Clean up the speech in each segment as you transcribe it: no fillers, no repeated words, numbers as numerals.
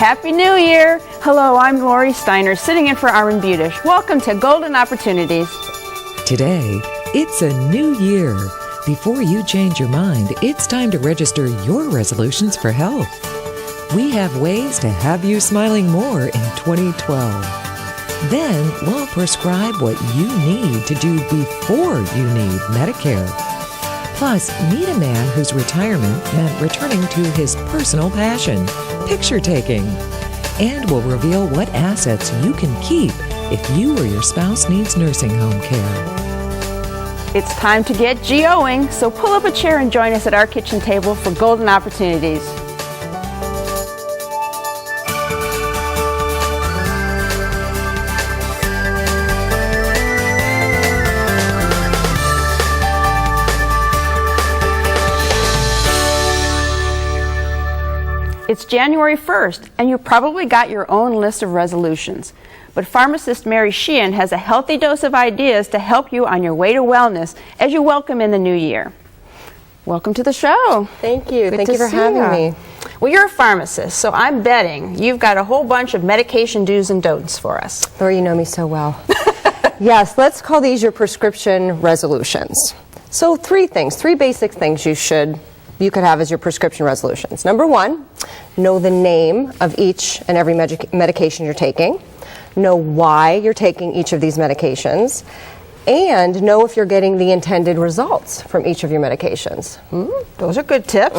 Happy New Year! Hello, I'm Lori Steiner, sitting in for Armin Budish. Welcome to Golden Opportunities. Today, it's a new year. Before you change your mind, it's time to register your resolutions for health. We have ways to have you smiling more in 2012. Then we'll prescribe what you need to do before you need Medicare. Plus, meet a man whose retirement meant returning to his personal passion, picture taking. And we'll reveal what assets you can keep if you or your spouse needs nursing home care. It's time to get GOing, so pull up a chair and join us at our kitchen table for Golden Opportunities. It's January 1st, and you probably got your own list of resolutions. But pharmacist Mary Sheehan has a healthy dose of ideas to help you on your way to wellness as you welcome in the new year. Welcome to the show. Thank you. Good Thank you for having me. Well, you're a pharmacist, so I'm betting you've got a whole bunch of medication do's and don'ts for us. Lori, you know me so well. Yes, let's call these your prescription resolutions. So three basic things you could have as your prescription resolutions. Number one, know the name of each and every medication you're taking, know why you're taking each of these medications, and know if you're getting the intended results from each of your medications. Those are good tips.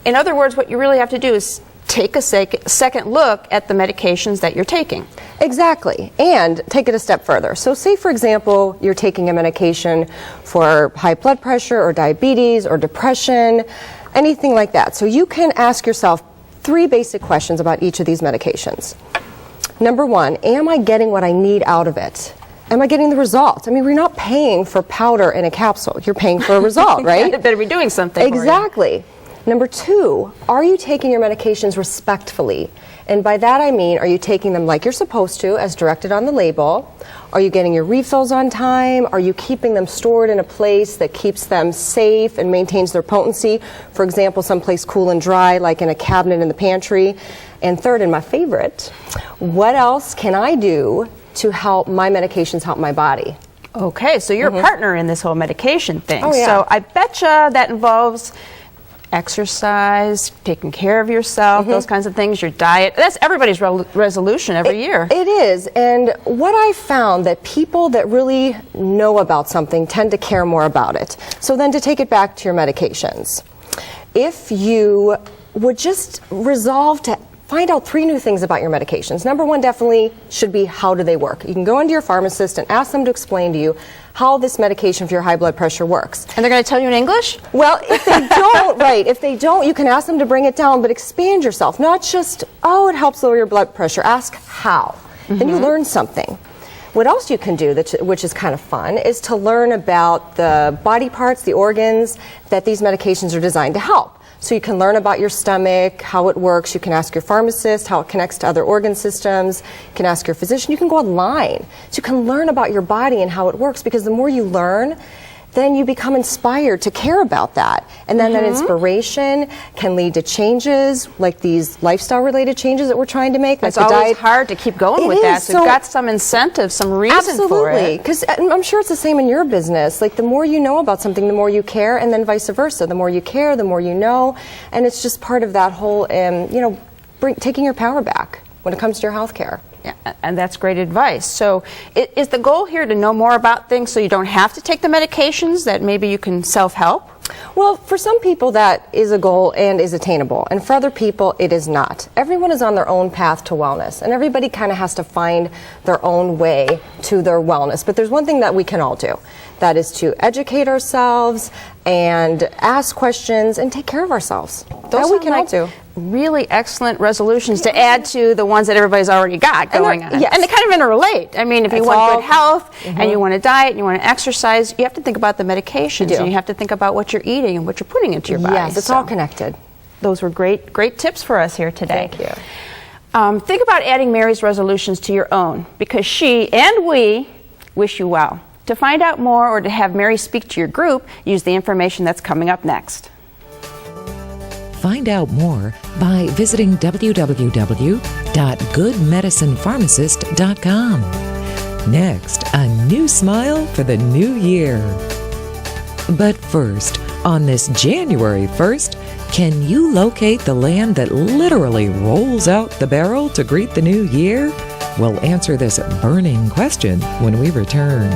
In other words, what you really have to do is take a second look at the medications that you're taking. Exactly, and take it a step further. So say, for example, you're taking a medication for high blood pressure or diabetes or depression, anything like that. So you can ask yourself three basic questions about each of these medications. Number one, am I getting what I need out of it? Am I getting the results? I mean, we're not paying for powder in a capsule. You're paying for a result, right? You better be doing something. Exactly. Number two, are you taking your medications respectfully? And by that I mean, are you taking them like you're supposed to, as directed on the label? Are you getting your refills on time? Are you keeping them stored in a place that keeps them safe and maintains their potency? For example, someplace cool and dry, like in a cabinet in the pantry. And third, and my favorite, what else can I do to help my medications help my body? Okay, so you're a partner in this whole medication thing. Oh, yeah. So I betcha that involves exercise, taking care of yourself, those kinds of things, your diet. That's everybody's resolution every year. It is. And what I found that people that really know about something tend to care more about it. So then to take it back to your medications, if you would just resolve to find out three new things about your medications. Number one definitely should be, how do they work? You can go into your pharmacist and ask them to explain to you how this medication for your high blood pressure works. And they're going to tell you in English? Well, if they don't, right, if they don't, you can ask them to bring it down, but expand yourself. Not just, oh, it helps lower your blood pressure. Ask how. Then you learn something. What else you can do, which is kind of fun, is to learn about the body parts, the organs that these medications are designed to help. So you can learn about your stomach, how it works. You can ask your pharmacist how it connects to other organ systems. You can ask your physician. You can go online. So you can learn about your body and how it works, because the more you learn, then you become inspired to care about that. And then that inspiration can lead to changes, like these lifestyle-related changes that we're trying to make. Like it's always hard to keep going with that. So you've got some incentive, some reason for it. Absolutely, because I'm sure it's the same in your business. Like, the more you know about something, the more you care, and then vice versa. The more you care, the more you know, and it's just part of that whole, taking your power back when it comes to your health care. Yeah, and that's great advice. So is the goal here to know more about things so you don't have to take the medications, that maybe you can self-help? Well, for some people that is a goal and is attainable, and for other people it is not. Everyone is on their own path to wellness, and everybody kind of has to find their own way to their wellness. But there's one thing that we can all do. That is to educate ourselves and ask questions and take care of ourselves. Those we can all do. Really excellent resolutions to add to the ones that everybody's already got going on. Yes. And they kind of interrelate. I mean, if you want good health and you want to diet and you want to exercise, you have to think about the medications, and you have to think about what you're eating and what you're putting into your body. Yes, it's all connected. Those were great tips for us here today. Thank you. Think about adding Mary's resolutions to your own, because she and we wish you well. To find out more or to have Mary speak to your group, use the information that's coming up next. Find out more by visiting www.goodmedicinepharmacist.com. Next, a new smile for the new year. But first, on this January 1st, can you locate the land that literally rolls out the barrel to greet the new year? We'll answer this burning question when we return.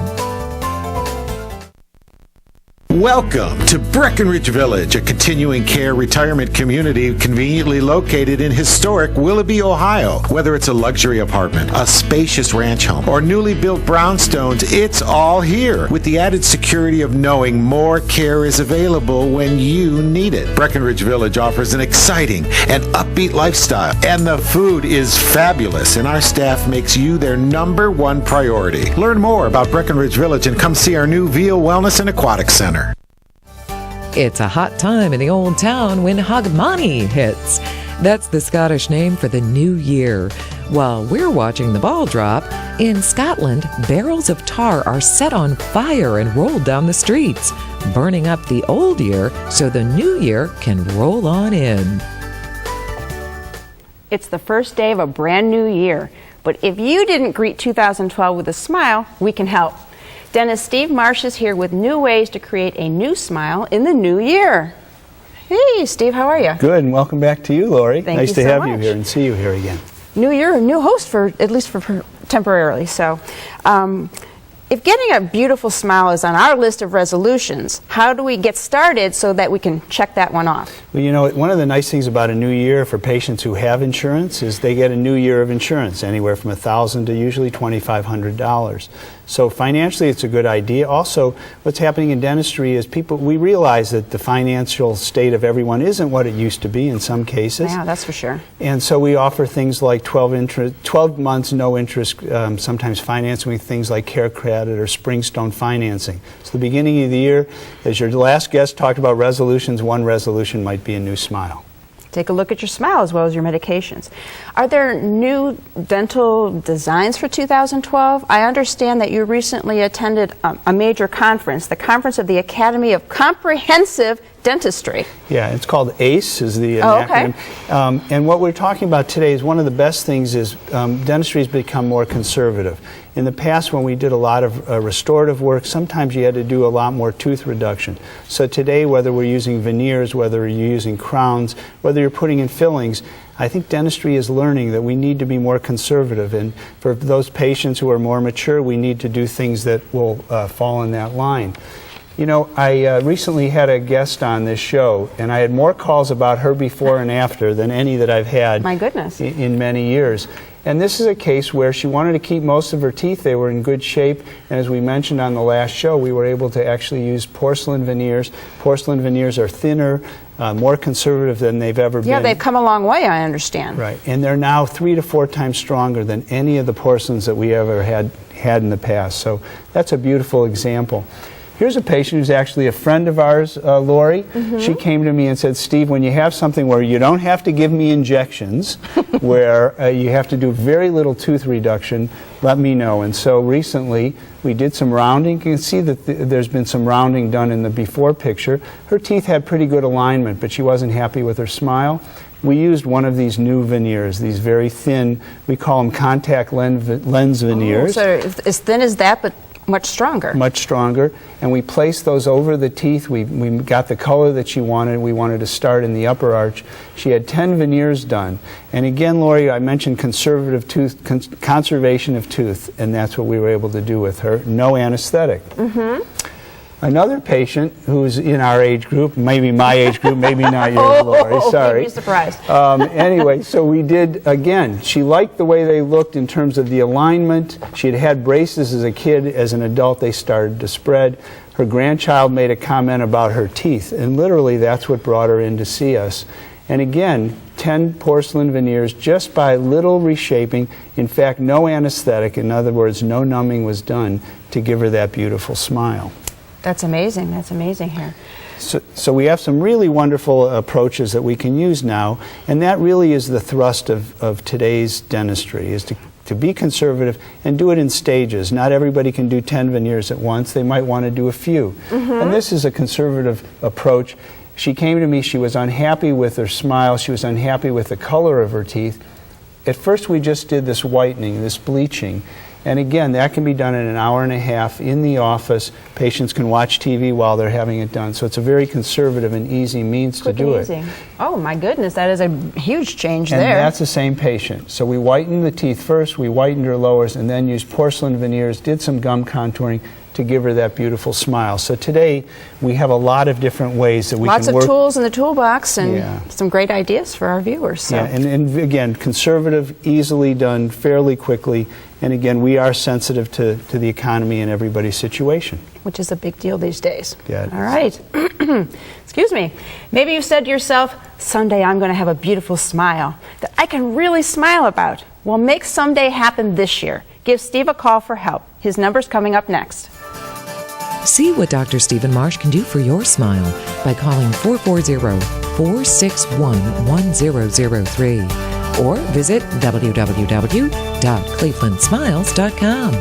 Welcome to Breckenridge Village, a continuing care retirement community conveniently located in historic Willoughby, Ohio. Whether it's a luxury apartment, a spacious ranch home, or newly built brownstones, it's all here with the added security of knowing more care is available when you need it. Breckenridge Village offers an exciting and upbeat lifestyle, and the food is fabulous, and our staff makes you their #1 priority. Learn more about Breckenridge Village and come see our new Veal Wellness and Aquatic Center. It's a hot time in the old town when Hogmanay hits. That's the Scottish name for the new year. While we're watching the ball drop, in Scotland, barrels of tar are set on fire and rolled down the streets, burning up the old year so the new year can roll on in. It's the first day of a brand new year, but if you didn't greet 2012 with a smile, we can help. Dentist Steve Marsh is here with new ways to create a new smile in the new year. Hey, Steve, how are you? Good, and welcome back to you, Lori. Thank nice you to so have much. you here and see you here again. New year, new host for at least for temporarily. So, if getting a beautiful smile is on our list of resolutions, how do we get started so that we can check that one off? Well, you know, one of the nice things about a new year for patients who have insurance is they get a new year of insurance, anywhere from $1,000 to usually $2,500. So financially, it's a good idea. Also, what's happening in dentistry is we realize that the financial state of everyone isn't what it used to be in some cases. Yeah, that's for sure. And so we offer things like 12 months no interest, sometimes financing with things like Care Credit or Springstone financing. So the beginning of the year, as your last guest talked about resolutions, one resolution might be a new smile. Take a look at your smile as well as your medications. Are there new dental designs for 2012? I understand that you recently attended a major conference, the Conference of the Academy of Comprehensive Dentistry. Yeah, it's called ACE is the okay. acronym. And what we're talking about today is one of the best things is dentistry has become more conservative. In the past, when we did a lot of restorative work, sometimes you had to do a lot more tooth reduction. So today, whether we're using veneers, whether you're using crowns, whether you're putting in fillings, I think dentistry is learning that we need to be more conservative. And for those patients who are more mature, we need to do things that will fall in that line. You know, I recently had a guest on this show, and I had more calls about her before and after than any that I've had. My goodness. In many years. And this is a case where she wanted to keep most of her teeth. They were in good shape. And as we mentioned on the last show, we were able to actually use porcelain veneers. Porcelain veneers are thinner, more conservative than they've ever been. Yeah, they've come a long way, I understand. Right. And they're now 3 to 4 times stronger than any of the porcelains that we ever had in the past. So that's a beautiful example. Here's a patient who's actually a friend of ours, Lori. Mm-hmm. She came to me and said, Steve, when you have something where you don't have to give me injections, where you have to do very little tooth reduction, let me know. And so recently we did some rounding. You can see that there's been some rounding done in the before picture. Her teeth had pretty good alignment, but she wasn't happy with her smile. We used one of these new veneers, these very thin, we call them contact lens veneers. Oh, so as thin as that, but much stronger. Much stronger. And we placed those over the teeth. We got the color that she wanted. We wanted to start in the upper arch. She had 10 veneers done. And again, Lori, I mentioned conservation of tooth, and that's what we were able to do with her. No anesthetic. Mm-hmm. Another patient who's in our age group, maybe my age group, maybe not yours, Lori, sorry. You'd be surprised. Anyway, so we did, again, she liked the way they looked in terms of the alignment. She had had braces as a kid. As an adult, they started to spread. Her grandchild made a comment about her teeth, and literally that's what brought her in to see us. And again, 10 porcelain veneers just by little reshaping. In fact, no anesthetic, in other words, no numbing was done to give her that beautiful smile. That's amazing. That's amazing here. So we have some really wonderful approaches that we can use now, and that really is the thrust of today's dentistry, is to be conservative and do it in stages. Not everybody can do 10 veneers at once. They might want to do a few. Mm-hmm. And this is a conservative approach. She came to me, she was unhappy with her smile, she was unhappy with the color of her teeth. At first we just did this whitening, this bleaching. And again, that can be done in an hour and a half in the office. Patients can watch TV while they're having it done. So it's a very conservative and easy means to do it. Oh my goodness, that is a huge change And there. that's the same patient. So we whitened the teeth first, we whitened her lowers, and then used porcelain veneers, did some gum contouring to give her that beautiful smile. So today we have a lot of different ways that we Lots can of work. tools in the toolbox and Yeah. some great ideas for our viewers. So. Yeah, and again, conservative, easily done, fairly quickly. And again, we are sensitive to the economy and everybody's situation. Which is a big deal these days. Yeah, it All right. Excuse me. Maybe you said to yourself, someday I'm going to have a beautiful smile that I can really smile about. Well, make someday happen this year. Give Steve a call for help. His number's coming up next. See what Dr. Stephen Marsh can do for your smile by calling 440-461-1003 or visit www.clevelandsmiles.com.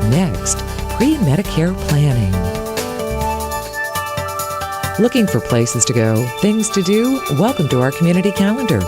Next, pre-Medicare planning. Looking for places to go, things to do? Welcome to our community calendar.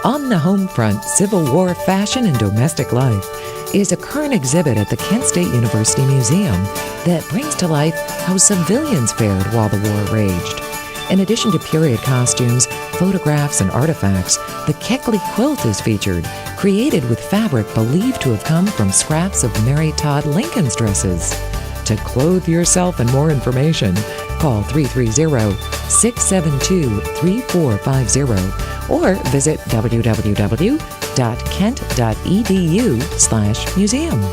On the home front, Civil War fashion and domestic life is a current exhibit at the Kent State University Museum that brings to life how civilians fared while the war raged. In addition to period costumes, photographs, and artifacts, the Keckley quilt is featured, created with fabric believed to have come from scraps of Mary Todd Lincoln's dresses. To clothe yourself and more information, call 330-672-3450 or visit www.kent.edu/museum.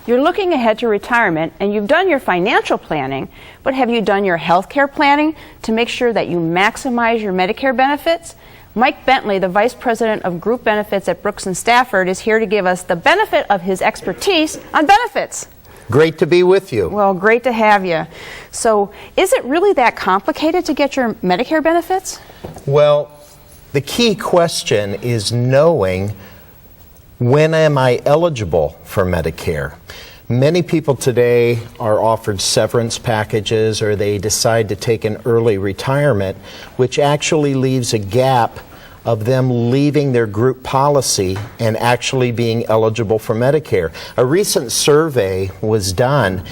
You're looking ahead to retirement and you've done your financial planning, but have you done your health care planning to make sure that you maximize your Medicare benefits? Mike Bentley, the Vice President of Group Benefits at Brooks & Stafford, is here to give us the benefit of his expertise on benefits. Great to be with you. Well, great to have you. So, is it really that complicated to get your Medicare benefits? Well, the key question is knowing, when am I eligible for Medicare? Many people today are offered severance packages, or they decide to take an early retirement, which actually leaves a gap of them leaving their group policy and actually being eligible for Medicare. A recent survey was done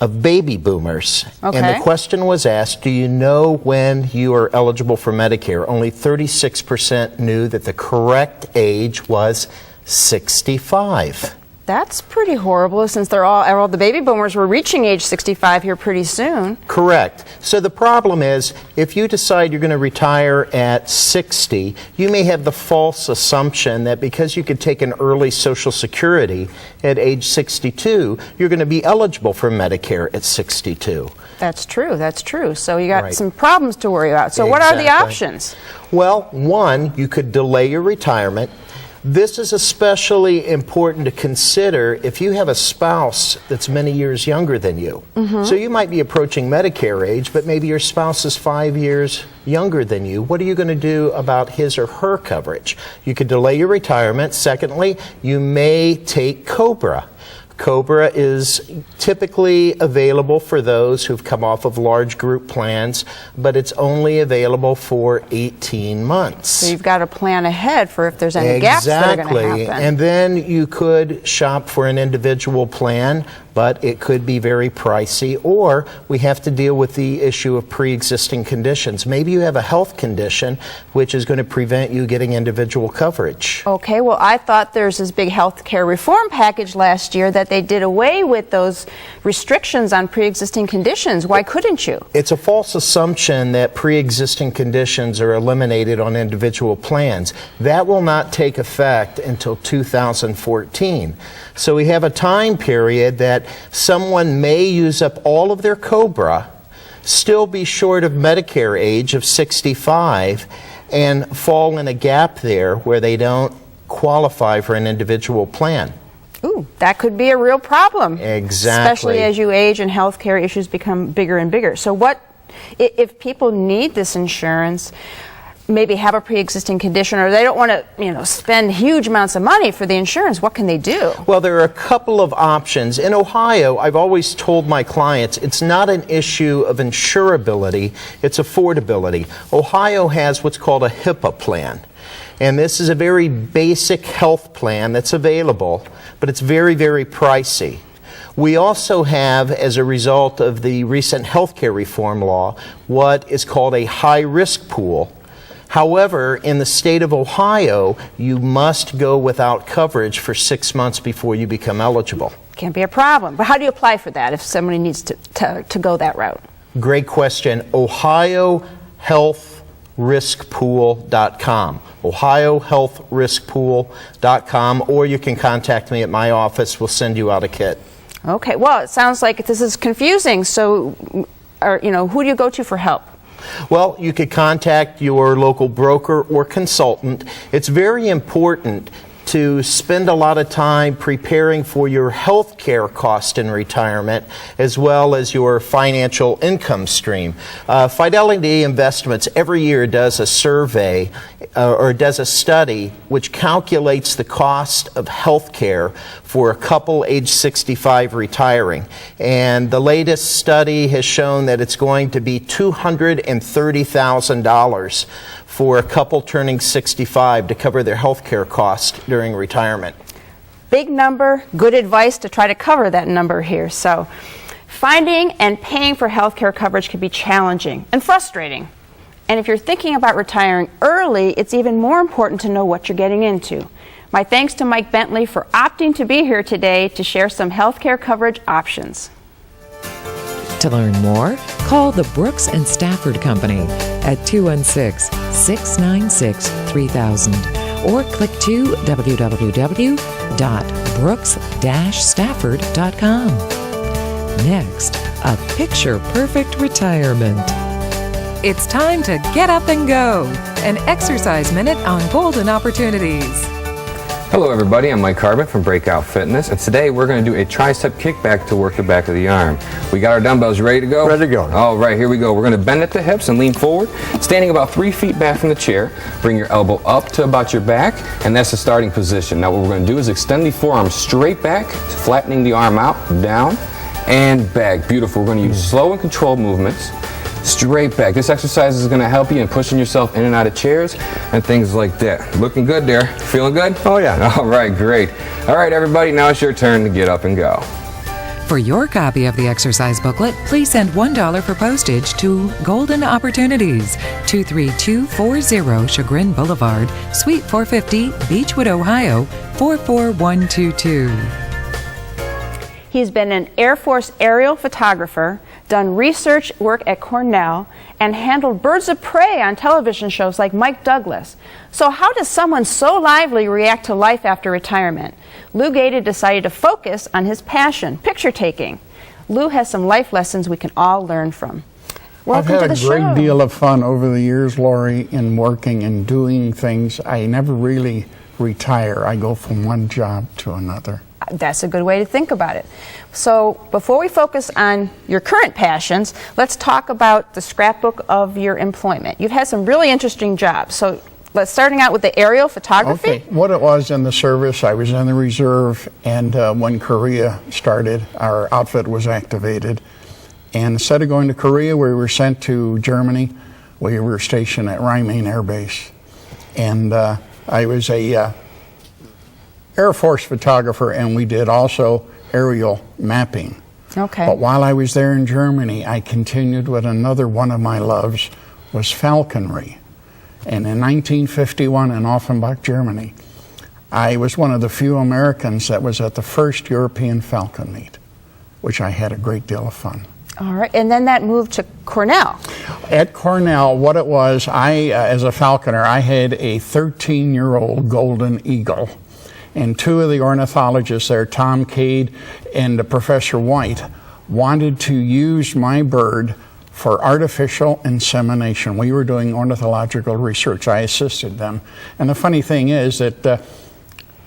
of baby boomers, and the question was asked, do you know when you are eligible for Medicare? Only 36% knew that the correct age was 65. That's pretty horrible, since all the baby boomers were reaching age 65 here pretty soon. Correct. So the problem is, if you decide you're going to retire at 60, you may have the false assumption that because you could take an early Social Security at age 62, you're going to be eligible for Medicare at 62. That's true, that's true. So you got Right. some problems to worry about. So what are the Exactly. options? Well, one, you could delay your retirement. This is especially important to consider if you have a spouse that's many years younger than you. So you might be approaching Medicare age, but maybe your spouse is 5 years younger than you. What are you going to do about his or her coverage? You could delay your retirement. Secondly, you may take COBRA. COBRA is typically available for those who've come off of large group plans, but it's only available for 18 months. So you've got to plan ahead for if there's any gaps that are going to happen. And then you could shop for an individual plan, but it could be very pricey, or we have to deal with the issue of pre-existing conditions. Maybe you have a health condition which is going to prevent you getting individual coverage. Okay, well, I thought there's this big health care reform package last year that they did away with those restrictions on pre-existing conditions. Why couldn't you? It's a false assumption that pre-existing conditions are eliminated on individual plans. That will not take effect until 2014. So we have a time period that someone may use up all of their COBRA, still be short of Medicare age of 65, and fall in a gap there where they don't qualify for an individual plan. Ooh, that could be a real problem. Exactly. Especially as you age and health care issues become bigger and bigger. So what, if people need this insurance, maybe have a pre-existing condition, or they don't want to, spend huge amounts of money for the insurance, what can they do? Well, there are a couple of options. In Ohio, I've always told my clients it's not an issue of insurability, it's affordability. Ohio has what's called a HIPAA plan. And this is a very basic health plan that's available, but it's very, very pricey. We also have, as a result of the recent healthcare reform law, what is called a high-risk pool. However, in the state of Ohio, you must go without coverage for 6 months before you become eligible. Can't be a problem. But how do you apply for that if somebody needs to go that route? Great question. OhioHealthRiskPool.com. OhioHealthRiskPool.com, or you can contact me at my office. We'll send you out a kit. Okay. Well, it sounds like this is confusing. So, who do you go to for help? Well, you could contact your local broker or consultant. It's very important to spend a lot of time preparing for your health care cost in retirement, as well as your financial income stream. Fidelity Investments every year does a survey or does a study which calculates the cost of health care for a couple age 65 retiring. And the latest study has shown that it's going to be $230,000 for a couple turning 65 to cover their health care cost during retirement. Big number, good advice to try to cover that number here. So, finding and paying for health care coverage can be challenging and frustrating. And if you're thinking about retiring early, it's even more important to know what you're getting into. My thanks to Mike Bentley for opting to be here today to share some health care coverage options. To learn more, call the Brooks and Stafford Company at 216-696-3000 or click to www.brooks-stafford.com. Next, a picture-perfect retirement. It's time to get up and go. An exercise minute on golden opportunities. Hello everybody, I'm Mike Carbon from Breakout Fitness, and today we're going to do a tricep kickback to work the back of the arm. We got our dumbbells ready to go? Ready to go. All right, here we go. We're going to bend at the hips and lean forward, standing about 3 feet back from the chair. Bring your elbow up to about your back, and that's the starting position. Now what we're going to do is extend the forearm straight back, flattening the arm out, down, and back. Beautiful. We're going to use slow and controlled movements. Straight back. This exercise is going to help you in pushing yourself in and out of chairs and things like that. Looking good there. Feeling good? Oh, yeah. All right, great. All right, everybody, now it's your turn to get up and go. For your copy of the exercise booklet, please send $1 for postage to Golden Opportunities, 23240 Chagrin Boulevard, Suite 450, Beechwood, Ohio, 44122. He's been an Air Force aerial photographer, done research work at Cornell, and handled birds of prey on television shows like Mike Douglas. So how does someone so lively react to life after retirement? Lou Gaeta decided to focus on his passion, picture taking. Lou has some life lessons we can all learn from. Welcome I've to had the a great show. deal of fun over the years, Lori, in working and doing things. I never really retire. I go from one job to another. That's a good way to think about it. So before we focus on your current passions, let's talk about the scrapbook of your employment. You've had some really interesting jobs. So let's starting out with the aerial photography. Okay, what it was in the service, I was in the reserve, and when Korea started, our outfit was activated. And instead of going to Korea, we were sent to Germany. We were stationed at Rhein-Main Air Base. And I was a Air Force photographer, and we did also aerial mapping. Okay. But while I was there in Germany, I continued with another one of my loves, was falconry. And in 1951 in Offenbach, Germany, I was one of the few Americans that was at the first European Falcon Meet, which I had a great deal of fun. All right, and then that moved to Cornell. At Cornell, what it was, I, as a falconer, I had a 13-year-old golden eagle. And two of the ornithologists there, Tom Cade and Professor White, wanted to use my bird for artificial insemination. We were doing ornithological research. I assisted them. And the funny thing is that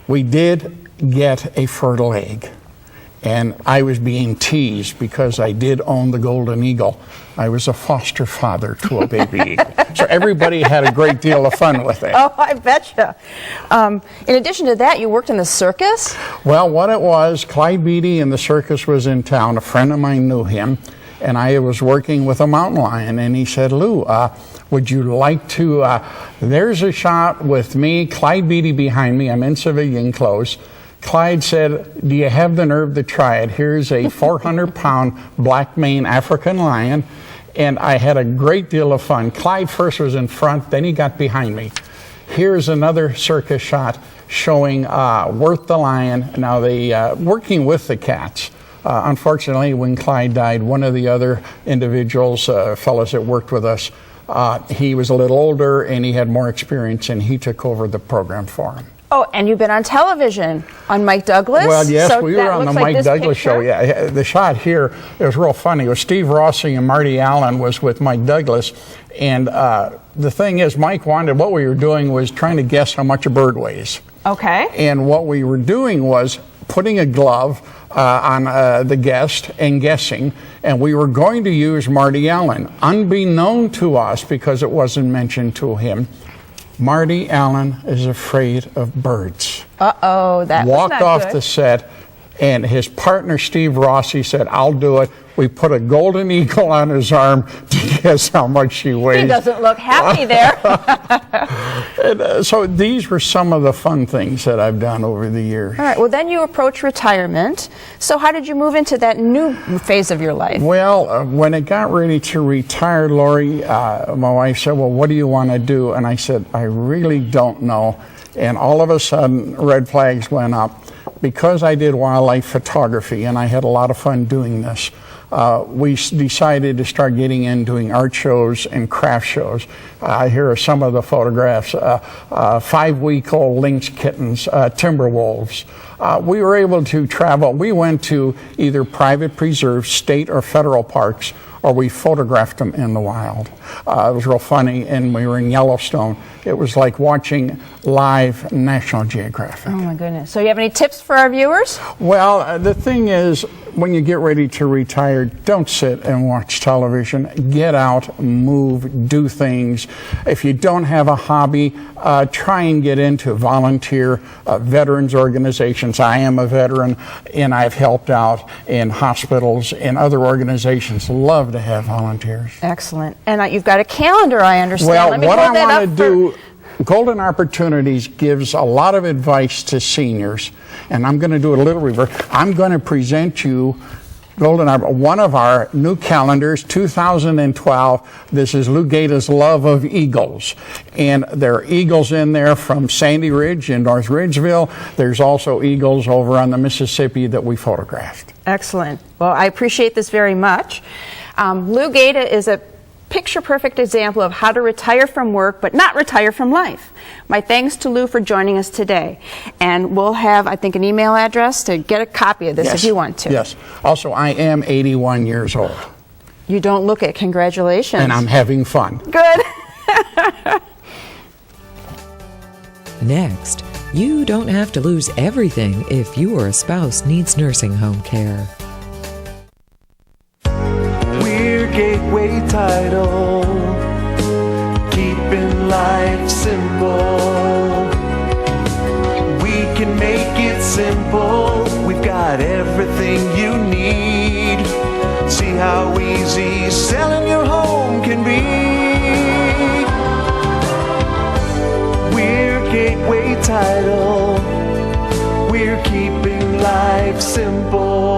we did get a fertile egg. And I was being teased because I did own the Golden Eagle. I was a foster father to a baby eagle. So everybody had a great deal of fun with it. Oh, I betcha. In addition to that, you worked in the circus? Well, what it was, Clyde Beatty in the circus was in town. A friend of mine knew him, and I was working with a mountain lion, and he said, Lou, would you like to, there's a shot with me, Clyde Beatty behind me, I'm in civilian clothes. Clyde said, do you have the nerve to try it? Here's a 400-pound black mane African lion, and I had a great deal of fun. Clyde first was in front, then he got behind me. Here's another circus shot showing Worth the lion. Now, working with the cats. Unfortunately, when Clyde died, one of the other individuals, fellows that worked with us, he was a little older and he had more experience, and he took over the program for him. Oh, and you've been on television on Mike Douglas? Well, yes, so we were on the Mike Douglas show. Yeah, the shot here, it was real funny. It was Steve Rossi and Marty Allen was with Mike Douglas, and the thing is, Mike wanted, what we were doing was trying to guess how much a bird weighs. Okay. And what we were doing was putting a glove on the guest and guessing, and we were going to use Marty Allen. Unbeknown to us, because it wasn't mentioned to him, Marty Allen is afraid of birds. Uh-oh, that walked was not off good. the set, and his partner Steve Rossi said, I'll do it. We put a golden eagle on his arm to guess how much she weighs. He doesn't look happy there. And, so these were some of the fun things that I've done over the years. All right, well, then you approach retirement. So how did you move into that new phase of your life? Well, when it got ready to retire, Lori, my wife said, well, what do you want to do? And I said, I really don't know. And all of a sudden, red flags went up. Because I did wildlife photography and I had a lot of fun doing this, we decided to start getting in doing art shows and craft shows. Here are some of the photographs. 5-week-old lynx kittens, timber wolves. We were able to travel. We went to either private preserves, state or federal parks, or we photographed them in the wild. It was real funny, and we were in Yellowstone. It was like watching live National Geographic. Oh my goodness. So you have any tips for our viewers? Well, the thing is, when you get ready to retire, don't sit and watch television. Get out, move, do things. If you don't have a hobby, try and get into volunteer veterans organizations. I am a veteran, and I've helped out in hospitals and other organizations. Love to have volunteers. Excellent. And you've got a calendar, I understand. Well, Let me what hold I that want up to do, Golden Opportunities gives a lot of advice to seniors, and I'm going to do a little reverse. I'm going to present you one of our new calendars, 2012. This is Lou Gaeta's Love of Eagles. And there are eagles in there from Sandy Ridge in North Ridgeville. There's also eagles over on the Mississippi that we photographed. Excellent. Well, I appreciate this very much. Lou Gaeta is a picture-perfect example of how to retire from work but not retire from life. My thanks to Lou for joining us today. And we'll have, I think, an email address to get a copy of this if you want to. Yes. Also, I am 81 years old. You don't look it. Congratulations. And I'm having fun. Good. Next, you don't have to lose everything if you or a spouse needs nursing home care. We're Gateway Title, keeping life simple. We can make it simple. We've got everything you need. See how easy selling your home can be. We're Gateway Title. We're keeping life simple.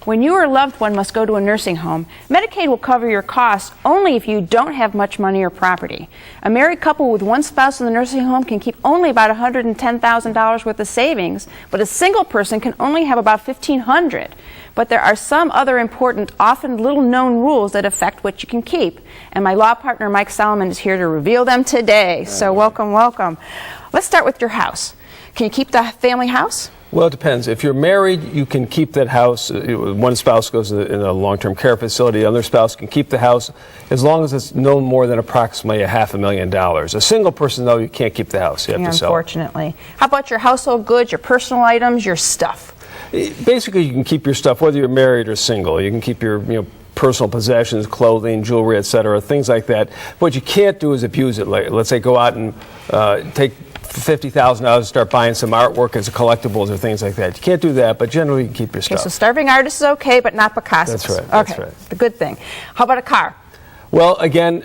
When you or a loved one must go to a nursing home, Medicaid will cover your costs only if you don't have much money or property. A married couple with one spouse in the nursing home can keep only about $110,000 worth of savings, but a single person can only have about $1,500. But there are some other important, often little-known rules that affect what you can keep. And my law partner, Mike Solomon, is here to reveal them today. So welcome, welcome. Let's start with your house. Can you keep the family house? Well, it depends. If you're married, you can keep that house. One spouse goes in a long-term care facility. The other spouse can keep the house as long as it's no more than approximately $500,000. A single person, though, you can't keep the house. You have to sell it. Unfortunately. How about your household goods, your personal items, your stuff? Basically, you can keep your stuff whether you're married or single. You can keep your personal possessions, clothing, jewelry, etc., things like that. What you can't do is abuse it. Like, let's say go out and take $50,000 and start buying some artwork as collectibles or things like that. You can't do that, but generally you can keep your stuff. Okay, so starving artist is okay, but not Picasso. That's right. Okay, That's right. the good thing. How about a car? Well, again,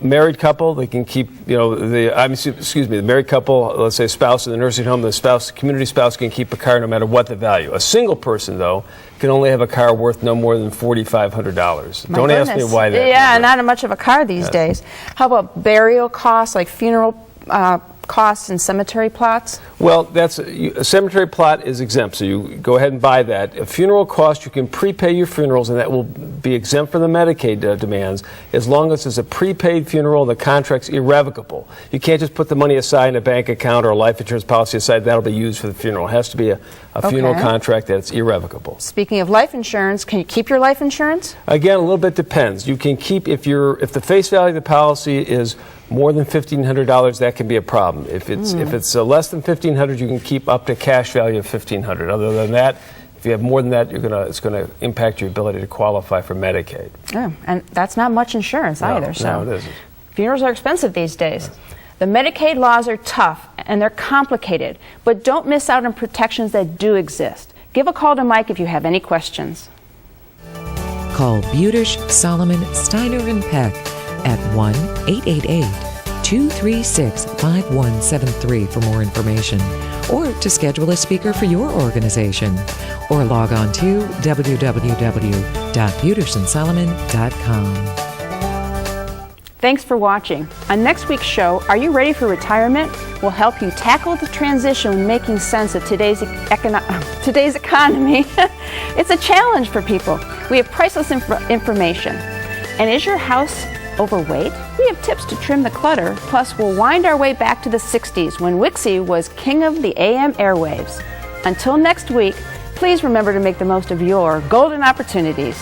married couple, they can keep, the married couple, let's say spouse in the nursing home, the community spouse can keep a car no matter what the value. A single person, though, can only have a car worth no more than $4,500. Don't ask me why that. Yeah, not much of a car these days. How about burial costs, like funeral costs and cemetery plots? Well, a cemetery plot is exempt, so you go ahead and buy that. A funeral cost, you can prepay your funerals, and that will be exempt from the Medicaid demands as long as it's a prepaid funeral and the contract's irrevocable. You can't just put the money aside in a bank account or a life insurance policy aside. That'll be used for the funeral. It has to be a funeral contract that's irrevocable. Speaking of life insurance, can you keep your life insurance? Again, a little bit depends. You can keep, if the face value of the policy is more than $1,500, that can be a problem. If it's less than $1,500, you can keep up to cash value of $1,500. Other than that, if you have more than that, it's going to impact your ability to qualify for Medicaid. Yeah, and that's not much insurance either. No, it isn't. Funerals are expensive these days. The Medicaid laws are tough and they're complicated, but don't miss out on protections that do exist. Give a call to Mike if you have any questions. Call Budish, Solomon, Steiner, and Peck at 1-888-236-5173 for more information, or to schedule a speaker for your organization, or log on to www.budishandsolomon.com. Thanks for watching. On next week's show, Are You Ready for Retirement? We'll help you tackle the transition when making sense of today's economy. It's a challenge for people. We have priceless information. And is your house overweight? We have tips to trim the clutter. Plus, we'll wind our way back to the 60s when Wixie was king of the AM airwaves. Until next week, please remember to make the most of your golden opportunities.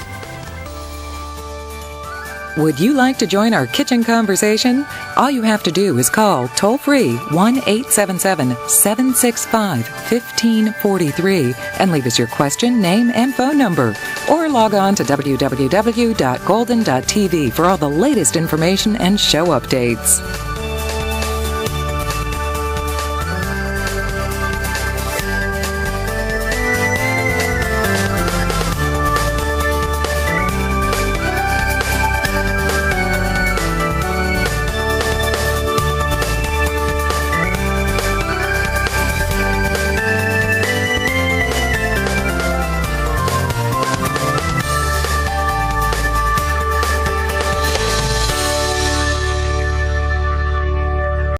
Would you like to join our kitchen conversation? All you have to do is call toll-free 1-877-765-1543 and leave us your question, name, and phone number. Or log on to www.golden.tv for all the latest information and show updates.